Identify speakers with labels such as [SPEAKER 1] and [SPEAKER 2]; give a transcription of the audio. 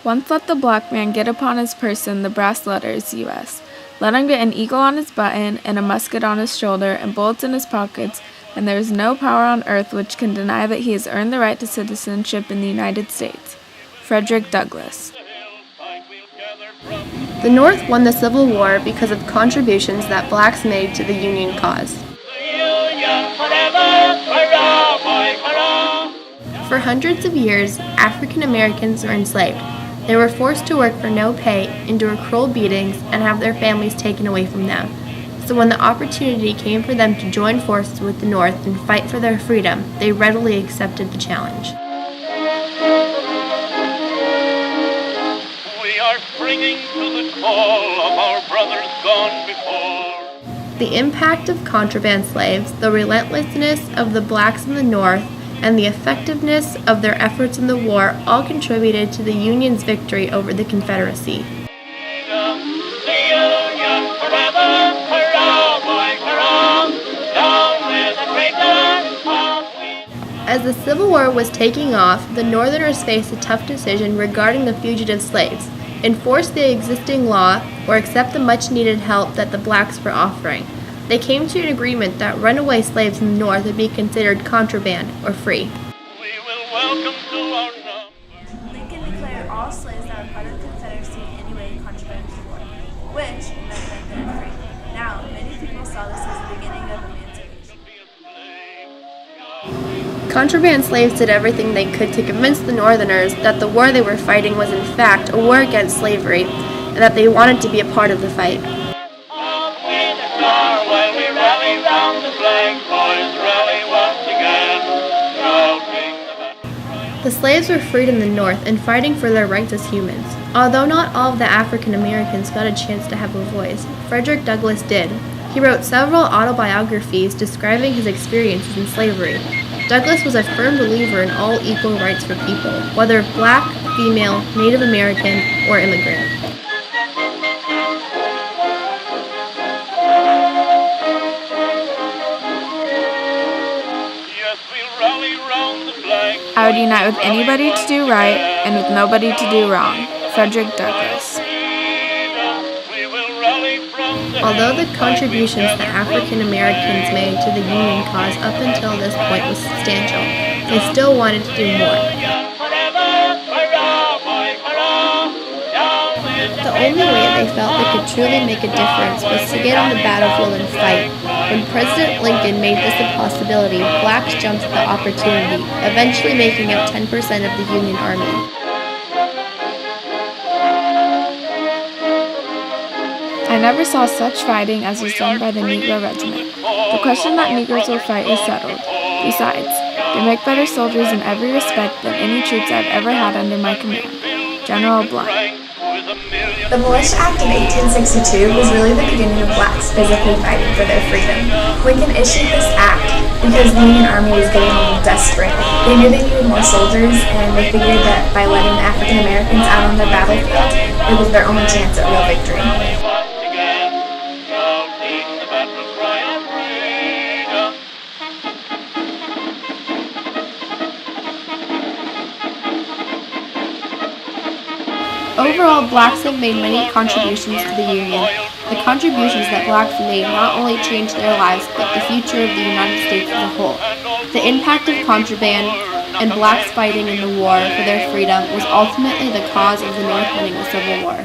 [SPEAKER 1] Once let the black man get upon his person the brass letters U.S. Let him get an eagle on his button, and a musket on his shoulder, and bullets in his pockets, and there is no power on earth which can deny that he has earned the right to citizenship in the United States. Frederick Douglass.
[SPEAKER 2] The North won the Civil War because of contributions that blacks made to the Union cause. For hundreds of years, African Americans were enslaved. They were forced to work for no pay, endure cruel beatings, and have their families taken away from them. So when the opportunity came for them to join forces with the North and fight for their freedom, they readily accepted the challenge.
[SPEAKER 3] We are springing to the call of our brothers gone before.
[SPEAKER 2] The impact of contraband slaves, the relentlessness of the blacks in the North, and the effectiveness of their efforts in the war all contributed to the Union's victory over the Confederacy. As the Civil War was taking off, the Northerners faced a tough decision regarding the fugitive slaves: enforce the existing law or accept the much-needed help that the blacks were offering. They came to an agreement that runaway slaves in the North would be considered contraband or free.
[SPEAKER 3] We will welcome to our number.
[SPEAKER 4] Lincoln declared all slaves that were part of the Confederacy in any way contraband to war, which meant that they were free. Now, many people saw this as the beginning of emancipation.
[SPEAKER 2] Contraband slaves did everything they could to convince the Northerners that the war they were fighting was in fact a war against slavery, and that they wanted to be a part of the fight. The slaves were freed in the North and fighting for their rights as humans. Although not all of the African Americans got a chance to have a voice, Frederick Douglass did. He wrote several autobiographies describing his experiences in slavery. Douglass was a firm believer in all equal rights for people, whether black, female, Native American, or immigrant.
[SPEAKER 1] I would unite with anybody to do right and with nobody to do wrong. Frederick Douglass.
[SPEAKER 2] Although the contributions that African Americans made to the Union cause up until this point was substantial, they still wanted to do more. The only way they felt they could truly make a difference was to get on the battlefield and fight. When President Lincoln made this a possibility, blacks jumped at the opportunity, eventually making up 10% of the Union Army.
[SPEAKER 1] I never saw such fighting as was done by the Negro Regiment. The question that Negroes will fight is settled. Besides, they make better soldiers in every respect than any troops I've ever had under my command. General Blunt.
[SPEAKER 5] The Militia Act of 1862 was really the beginning of blacks physically fighting for their freedom. Lincoln issued this act because the Union Army was getting a little desperate. They knew they needed more soldiers, and they figured that by letting the African Americans out on the battlefield, it was their only chance at real victory.
[SPEAKER 2] Overall, blacks have made many contributions to the Union. The contributions that blacks made not only changed their lives, but the future of the United States as a whole. The impact of contraband and blacks fighting in the war for their freedom was ultimately the cause of the North winning the Civil War.